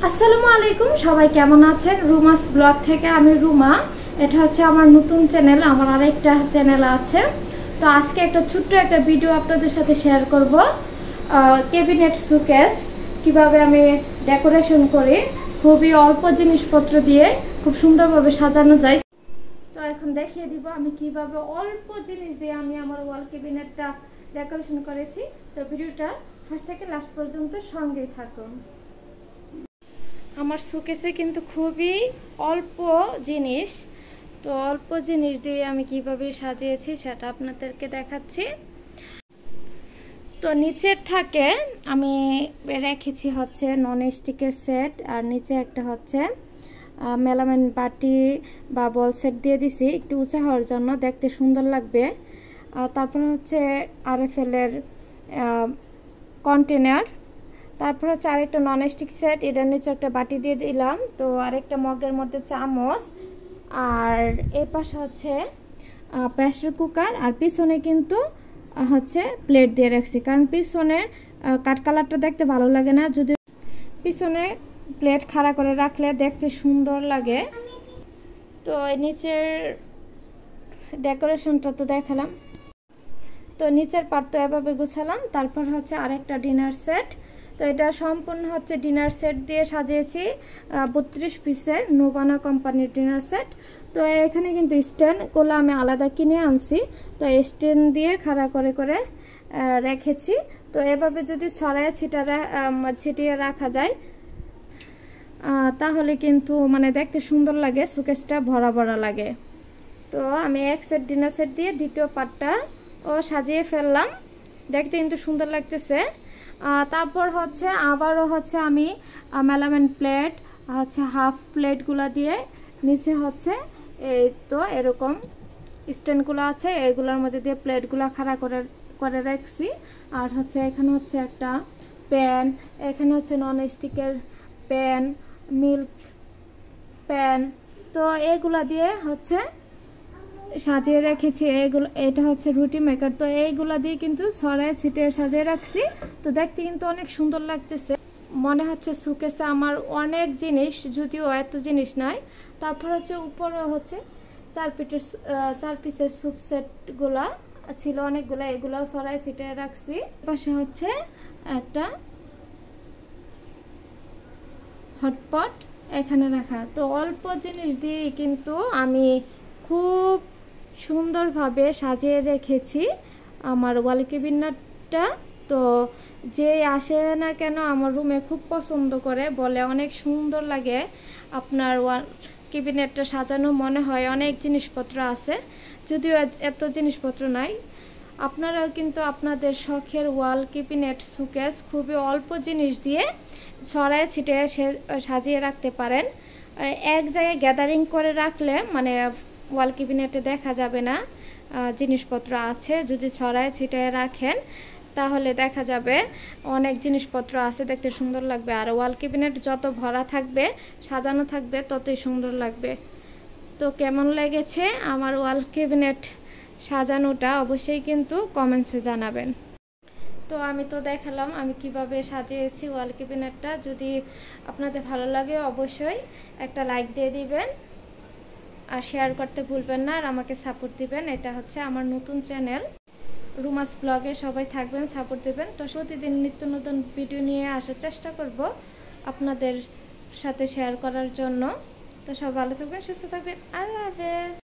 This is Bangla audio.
আসসালামু আলাইকুম, সবাই কেমন আছেন? রুমাস ব্লগ থেকে আমি রুমা। এটা হচ্ছে আমার নতুন চ্যানেল, আমার আরেকটা চ্যানেল আছে। তো আজকে একটা ছোট্ট একটা ভিডিও আপনাদের সাথে শেয়ার করব। ক্যাবিনেট শোকেস কিভাবে আমি ডেকোরেশন করি, খুবই অল্প জিনিসপত্র দিয়ে খুব সুন্দরভাবে সাজানো যায়। তো এখন দেখিয়ে দিব আমি কিভাবে অল্প জিনিস দিয়ে আমি আমার ওয়াল ক্যাবিনেটটা ডেকোরেশন করেছি। তো ভিডিওটা ফার্স্ট থেকে লাস্ট পর্যন্ত সঙ্গেই থাকুন। আমার শোকেসে কিন্তু খুবই অল্প জিনিস, তো অল্প জিনিস দিয়ে আমি কিভাবে সাজিয়েছি সেটা আপনাদেরকে দেখাচ্ছি। তো নিচের থাকে আমি রেখেছি হচ্ছে নন স্টিকের সেট, আর নিচে একটা হচ্ছে মেলামেন বাটি বা বল সেট দিয়ে দিছি একটু উঁচা হওয়ার জন্য, দেখতে সুন্দর লাগবে। তারপর হচ্ছে RFL এর কন্টেনার, তারপর হচ্ছে আরেকটা নন স্টিক সেট, এটার নিচে একটা বাটি দিয়ে দিলাম। তো আরেকটা মগের মধ্যে চামচ, আর এই পাশে হচ্ছে প্রেসার কুকার, আর পিছনে কিন্তু হচ্ছে প্লেট দিয়ে রাখছি, কারণ পিছনের কাঠ কালারটা দেখতে ভালো লাগে না, যদি পিছনে প্লেট খাড়া করে রাখলে দেখতে সুন্দর লাগে। তো নিচের ডেকোরেশনটা তো দেখালাম, তো নিচের পার্ট তো এভাবে গুছালাম। তারপর হচ্ছে আরেকটা ডিনার সেট, তো এটা সম্পূর্ণ হচ্ছে ডিনার সেট দিয়ে সাজিয়েছি, 32 পিসের নোভানা কোম্পানির ডিনার সেট। তো এখানে কিন্তু স্ট্যান্ডগুলো আমি আলাদা কিনে আনছি, তো স্ট্যান্ড দিয়ে খাড়া করে করে রেখেছি। তো এভাবে যদি ছড়ায় ছিটিয়ে রাখা যায় তাহলে কিন্তু মানে দেখতে সুন্দর লাগে, শোকেসটা ভরা ভরা লাগে। তো আমি এক সেট ডিনার সেট দিয়ে দ্বিতীয় পার্টটা সাজিয়ে ফেললাম, দেখতে কিন্তু সুন্দর লাগতেছে। তারপর হচ্ছে আবারও হচ্ছে আমি মেলামেন প্লেট হচ্ছে হাফ প্লেটগুলো দিয়ে নিচে হচ্ছে এই তো এরকম স্ট্যান্ডগুলো আছে, এগুলোর মধ্যে দিয়ে প্লেটগুলো খাড়া করে রাখছি। আর হচ্ছে এখানে হচ্ছে একটা প্যান, এখানে হচ্ছে নন স্টিকের প্যান, মিল্ক প্যান, তো এগুলা দিয়ে হচ্ছে সাজিয়ে রেখেছি। এটা হচ্ছে রুটি মেকার, তো এইগুলা দিয়ে কিন্তু ছড়ায় ছিটিয়ে সাজিয়ে রাখছি। তো দেখতে কিন্তু অনেক সুন্দর লাগতেছে, মনে হচ্ছে শোকেসে আমার অনেক জিনিস, যদিও এত জিনিস নাই। তারপর হচ্ছে উপরে হচ্ছে 4 পিসের স্যুপ সেটগুলা ছিল অনেকগুলা, এগুলাও ছড়ায় ছিটিয়ে রাখছি। পাশে হচ্ছে একটা হটপট এখানে রাখা। তো অল্প জিনিস দিয়ে কিন্তু আমি খুব সুন্দরভাবে সাজিয়ে রেখেছি আমার ওয়াল ক্যাবিনেটটা। তো যে আসে না কেন আমার রুমে খুব পছন্দ করে, বলে অনেক সুন্দর লাগে আপনার ওয়াল ক্যাবিনেটটা সাজানো, মনে হয় অনেক জিনিসপত্র আছে, যদিও এত জিনিসপত্র নাই। আপনারাও কিন্তু আপনাদের শখের ওয়াল ক্যাবিনেট শোকেস খুবই অল্প জিনিস দিয়ে ছড়ায় ছিটিয়ে সাজিয়ে রাখতে পারেন। এক জায়গায় গ্যাদারিং করে রাখলে মানে ওয়াল ক্যাবিনেটে দেখা যাবে না জিনিসপত্র আছে, যদি ছড়ায় ছিটিয়ে রাখেন তাহলে দেখা যাবে অনেক জিনিসপত্র আছে, দেখতে সুন্দর লাগবে। আর ওয়াল ক্যাবিনেট যত ভরা থাকবে সাজানো থাকবে ততই সুন্দর লাগবে। তো কেমন লেগেছে আমার ওয়াল ক্যাবিনেট সাজানোটা অবশ্যই কিন্তু কমেন্টসে জানাবেন। তো আমি তো দেখালাম আমি কিভাবে সাজিয়েছি ওয়াল ক্যাবিনেটটা। যদি আপনাদের ভালো লাগে অবশ্যই একটা লাইক দিয়ে দিবেন, আর শেয়ার করতে ভুলবেন না, আর আমাকে সাপোর্ট দিবেন। এটা হচ্ছে আমার নতুন চ্যানেল রুমাস ব্লগে, সবাই থাকবেন, সাপোর্ট দেবেন। তো প্রতিদিন নিত্য নতুন ভিডিও নিয়ে আসার চেষ্টা করব আপনাদের সাথে শেয়ার করার জন্য। তো সব ভালো থাকবেন, সুস্থ থাকবেন, আল্লাহ হাফেজ।